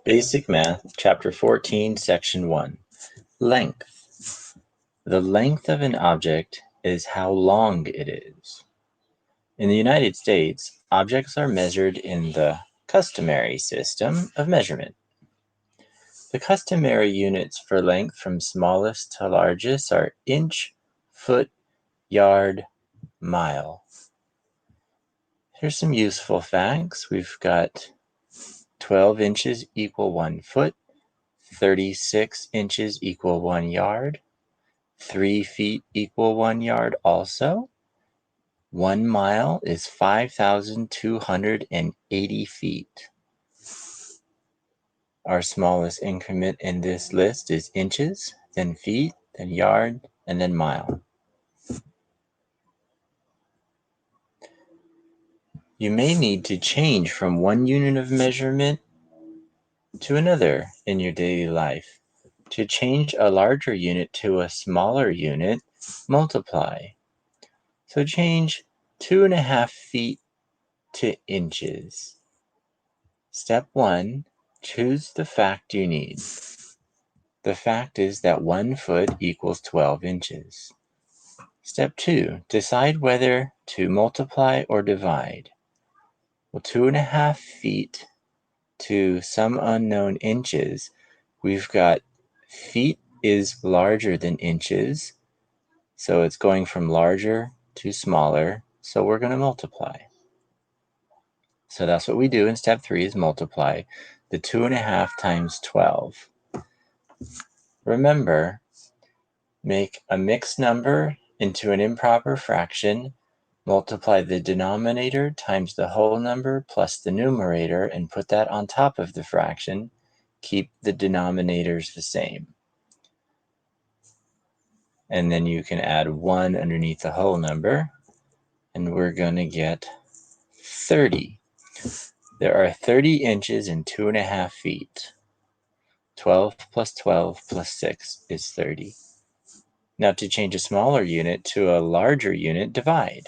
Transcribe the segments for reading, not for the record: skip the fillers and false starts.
Basic Math, Chapter 14, Section 1. Length. The length of an object is how long it is. In the United States, objects are measured in the customary system of measurement. The customary units for length from smallest to largest are inch, foot, yard, mile. Here's some useful facts. We've got 12 inches equal 1 foot, 36 inches equal 1 yard, 3 feet equal 1 yard also. 1 mile is 5,280 feet. Our smallest increment in this list is inches, then feet, then yard, and then mile. You may need to change from one unit of measurement to another in your daily life. To change a larger unit to a smaller unit, multiply. So change 2.5 feet to inches. Step 1, choose the fact you need. The fact is that 1 foot equals 12 inches. Step 2, decide whether to multiply or divide. Well, 2.5 feet to some unknown inches, we've got feet is larger than inches, so it's going from larger to smaller, so we're going to multiply. So that's what we do in step 3 is multiply the 2.5 times 12. Remember, make a mixed number into an improper fraction, multiply the denominator times the whole number plus the numerator and put that on top of the fraction. Keep the denominators the same. And then you can add 1 underneath the whole number, and we're going to get 30. There are 30 inches in 2.5 feet. 12 plus 12 plus 6 is 30. Now to change a smaller unit to a larger unit, divide.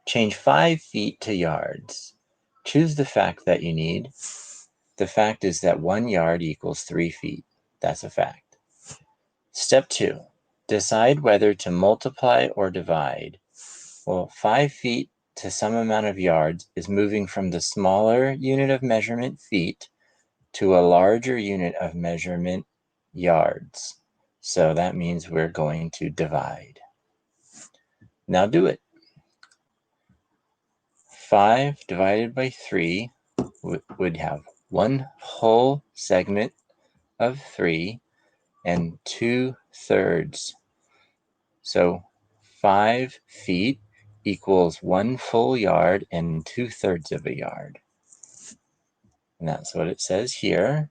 Change 5 feet to yards. Choose the fact that you need. The fact is that 1 yard equals 3 feet. That's a fact. Step 2, decide whether to multiply or divide. Well, 5 feet to some amount of yards is moving from the smaller unit of measurement, feet, to a larger unit of measurement, yards. So that means we're going to divide. Now do it. 5 divided by 3 would have 1 whole segment of 3 and 2/3. So 5 feet equals 1 full yard and 2/3 of a yard. And that's what it says here.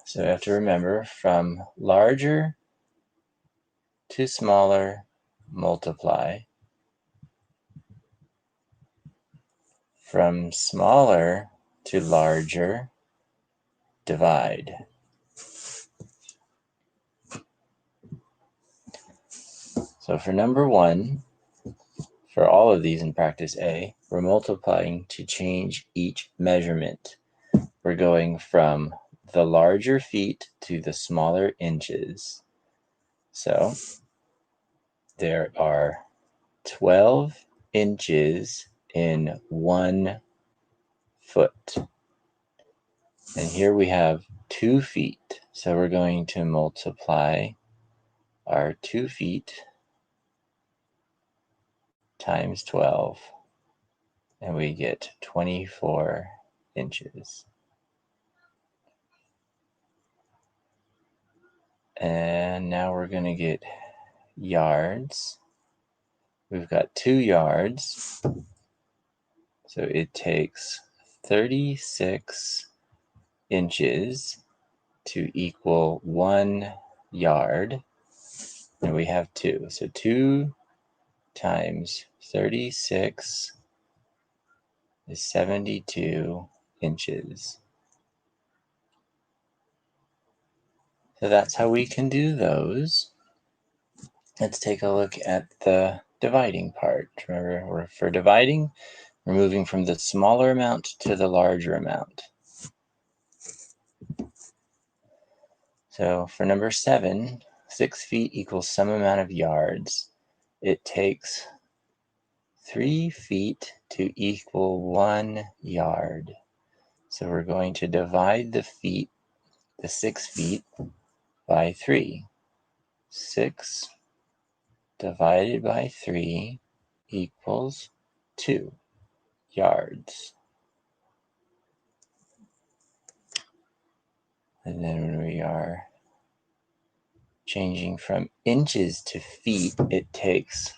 So you have to remember, from larger to smaller, multiply. From smaller to larger, divide. So for number 1, for all of these in practice A, we're multiplying to change each measurement. We're going from the larger feet to the smaller inches. So there are 12 inches in 1 foot. And here we have 2 feet. So we're going to multiply our 2 feet times 12. And we get 24 inches. And now we're going to get yards. We've got 2 yards. So it takes 36 inches to equal 1 yard. And we have 2. So 2 times 36 is 72 inches. So that's how we can do those. Let's take a look at the dividing part. Remember, for dividing, we're moving from the smaller amount to the larger amount. So for number 7, 6 feet equals some amount of yards. It takes 3 feet to equal 1 yard. So we're going to divide the 6 feet, by 3. 6 divided by 3 equals 2 yards. And then when we are changing from inches to feet, it takes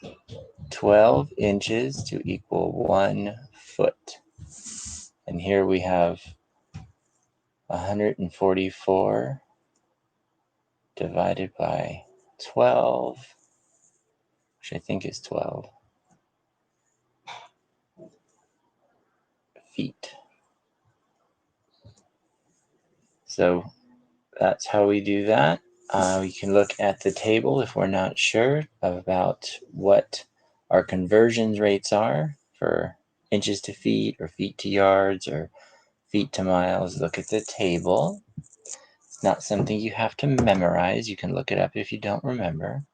12 inches to equal 1 foot. And here we have 144 divided by 12, which I think is 12 feet. So that's how we do that. We can look at the table if we're not sure about what our conversion rates are for inches to feet or feet to yards or feet to miles. Look at the table. It's not something you have to memorize. You can look it up if you don't remember.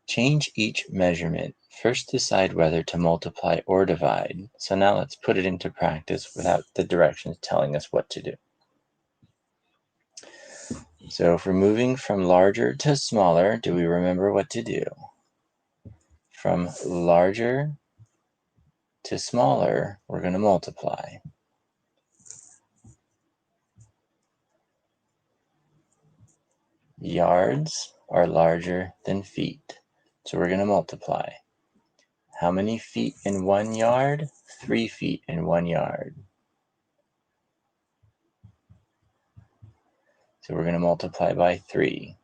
Change each measurement. First decide whether to multiply or divide. So now let's put it into practice without the directions telling us what to do. So if we're moving from larger to smaller, do we remember what to do? From larger to smaller, we're going to multiply. Yards are larger than feet, so we're going to multiply. How many feet in 1 yard? 3 feet in 1 yard. So we're going to multiply by 3.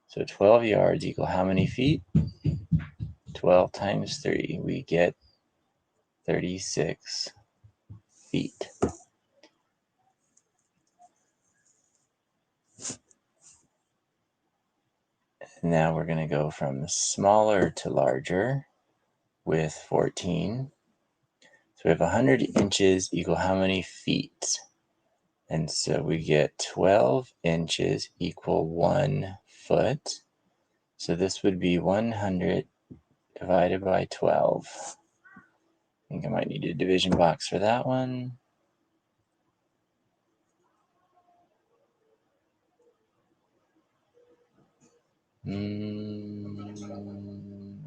So 12 yards equal how many feet? 12 times 3, we get 36 feet. Now we're going to go from smaller to larger with 14. So we have 100 inches equal how many feet? And so we get 12 inches equal 1 foot. So this would be 100 divided by 12. I think I might need a division box for that one.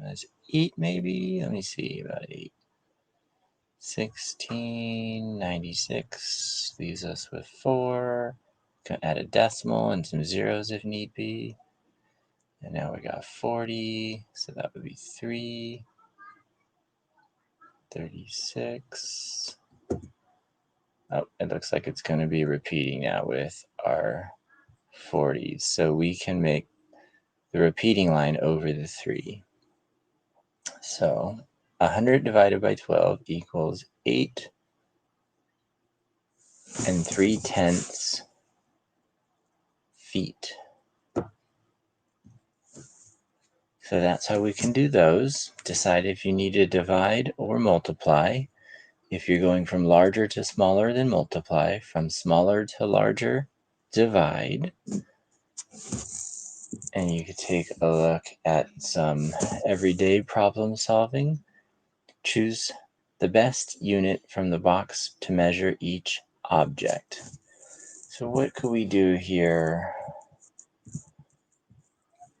That's 8 maybe? Let me see, about 8. 1696 leaves us with 4. Can add a decimal and some zeros if need be. And now we got 40, so that would be 3. 36. Oh, it looks like it's going to be repeating now with our 40s. So we can make the repeating line over the 3. So 100 divided by 12 equals 8 3/10 feet. So that's how we can do those. Decide if you need to divide or multiply. If you're going from larger to smaller, then multiply. From smaller to larger, divide. And you could take a look at some everyday problem solving. Choose the best unit from the box to measure each object. So what could we do here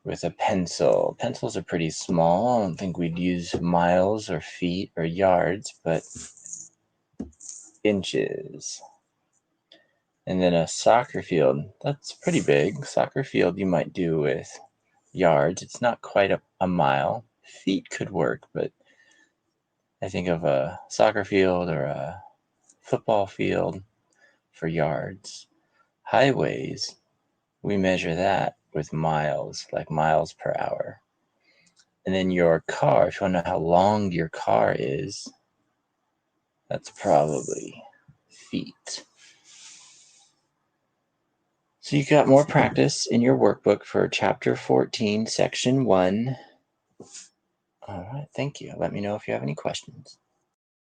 with a pencil? Pencils are pretty small. I don't think we'd use miles or feet or yards, but inches. And then a soccer field, that's pretty big. Soccer field you might do with yards. It's not quite a mile. Feet could work, but I think of a soccer field or a football field for yards. Highways, we measure that with miles, like miles per hour. And then your car, if you want to know how long your car is, that's probably feet. So you got more practice in your workbook for chapter 14, section 1. All right, thank you. Let me know if you have any questions.